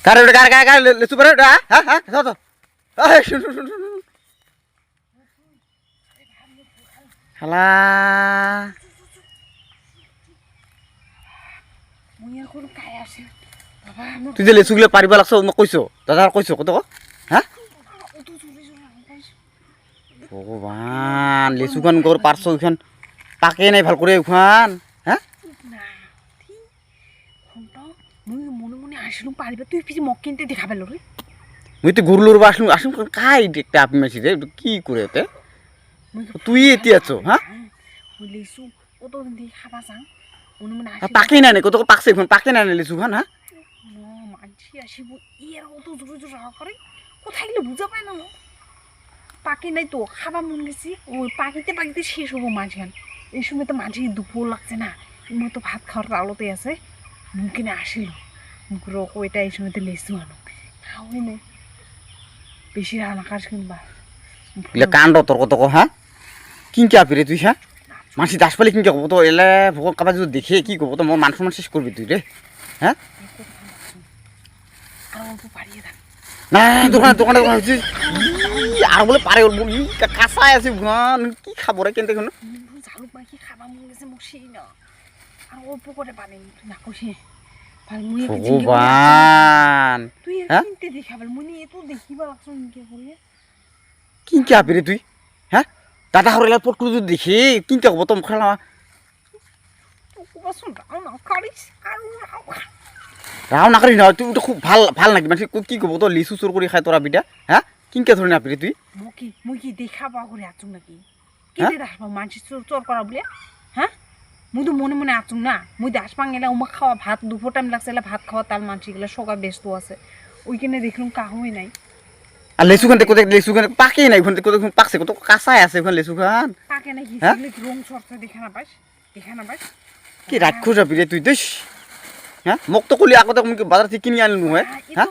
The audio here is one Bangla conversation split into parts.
কারে ওটা কারে কারে লেসু পারে ওটা হ্যাঁ হ্যাঁ যাও তো এই শুন শুন শুন শুন শালা তুই যে লেচুগুলো পাৰিব লাগছ মই কৈছো দাদা কৈছো কত হা ভগৱান লেচুখন গৰ পাৰছ এইখন পাকে নাই ভাল করে এইখন হ্যাঁ মই তো গরুলোর আসলুম আসলুম কাই একটা আপনি মাসি রে কি করে তে তুই এতি আছো হ্যাঁ পাকে নাই কত পাকছে এখন পাকে নাই লেচুখন হ্যাঁ কোথায় গেলে বুঝা পায় না পাকে নাই তো খাবার মন গেছি ওই পাকিতে পাকিতে শেষ হবো মাঝখান এই সময় তো মাঝে দুপুর লাগছে না এমন তো ভাত খাওয়ার আলোতে আছে মুখে আসিল মুখের ওইটা এই সময় তো লেসু আনো খাওয়াই নাই বেশি রান্না কাজ কিনবা কাণ্ড তোর কত হ্যাঁ কিনকে আপিরে তুই হ্যাঁ মাসি দাস পালি কিনকে কব তো এলে ভগবান কাবা যদি দেখে কি করবো তো মোর মান সম্মান শেষ করবি তুই রে হ্যাঁ আর অল্প পাড়িয়ে থাক না দোকানে দোকানে দোকানে আর বলে পারে কাঁচাই আছে ভগবান কি খাবো রে কেনতে কোনো ঝালুক মাখি খাবা মন গেছে মোক সেই না আর অল্প করে পানি না কষে ভগবান তুই কিনতে দেখাবার মনে এত দেখিবা লাগছো ইনকে করে কিনকে আপিরে তুই হ্যাঁ দাদা হরেলা পট করে যদি দেখি কিনতে হবো তো খেলা রাও না করিস না তুই তো খুব ভাল ভাল নাকি মানে কি করবো তো লিচু চোর করে খাই তোরা বিটা হ্যাঁ কিনকে ধরে না তুই মুই কি দেখাবা করে আচুম নাকি কি দিয়ে আসবা মানুষ চোর করা বলে হ্যাঁ মুই তো মনে মনে আচুম না মুই তো আসবাং গেলে উমা খাওয়া ভাত দুপুর টাইম লাগছে ভাত খাওয়া তার মানুষ গেলে সকাল ব্যস্ত আছে ওইখানে দেখলাম কাহুই নাই আর লেচু খান কোথায় লেচু খান পাকে নাই ওখান কোথায় পাকছে কত কাঁচাই আছে ওখানে লেচু খান পাকে নাই রং সরছে দেখা না পাস কি রাক্ষস আপিরে তুই দেশ হ্যাঁ মোক তো কলি আগতে বাজার থেকে কিনি আনিলো হয় হ্যাঁ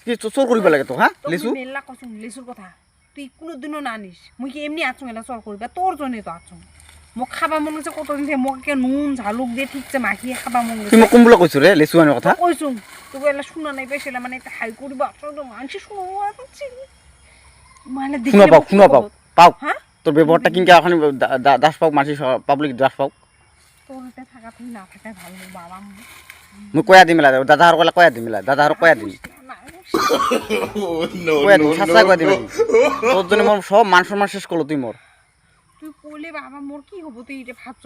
কি চোর করিব লাগে তো হ্যাঁ লেচু মেলা কসম লেচুর কথা তুই কোনোদিনও না আনিস মুই কি এমনি আচুং এলা চোর করিবা তোর জন্য তো আচুং মোক খাবা মন গেছে কতদিন থেকে মোক নুন ঝালুক দিয়ে ঠিকছে মাখিয়ে খাবা মন গেছে তুই মোক কোনগুলো কৈছো রে লেচু আনার কথা কইছুম তোকে এলা শুনা নাই পেছিলা মানে এটা হাই করিবা মানুষ শুনো মানে দেখি শুনা পাও হ্যাঁ তোর ব্যবহারটা কিনকে এখন দাস পাও মাসি পাবলিক দাস পাও তোর এটা থাকা তুই না থাকাই ভালো বাবা মই কয়া দিম দাদা আর কয়া দিম দাদা আর কয়া দিম কয়া দিম সাচ্চা কয়া দিম তোর জন্য মোর সব মান সম্মান শেষ করলো তুই মোর তুই কইলে বাবা মোর কি হবো তুই এটা ভাবছ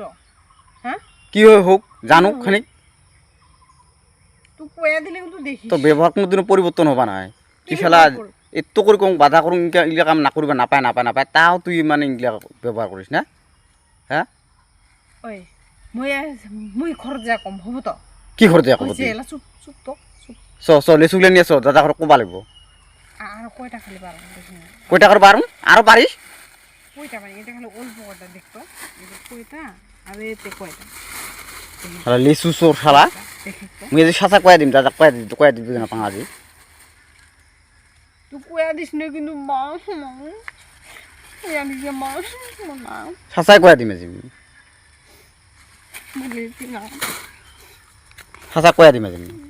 হ্যাঁ কি হোক জানো খানিক তুই কয়া দিলে কিন্তু দেখি তোর ব্যবহার কোনোদিনও পরিবর্তন হবা না তুই শালা এত করে কম বাধা করুন ইগলা কাম না করিবা নাপায় তাও তুই মানে ইগলা ব্যবহার করিস না হ্যাঁ ওই মুই খরচ যা কম হবো তো কি খরচ যা কম চুপ চুপ তো চ লেচুগুলো নিয়ে দাদা ঘর কোবা লাগবো আর কয়টা খালি পারো কয়টা করে পারুম আরো পারিস কয়টা পারি এটা খালি অল্প কয়টা দেখতো এটা কয়টা আর এতে কয়টা শালা লিচু চোর শালা মুই যদি সাঁচা কয়া দিম দাদা কয়া দিবি না পাঙা আজি তুই কয়া দিস না কিন্তু সাঁচাই কয়া দিম আজি সাঁচা কয়া দিম আজি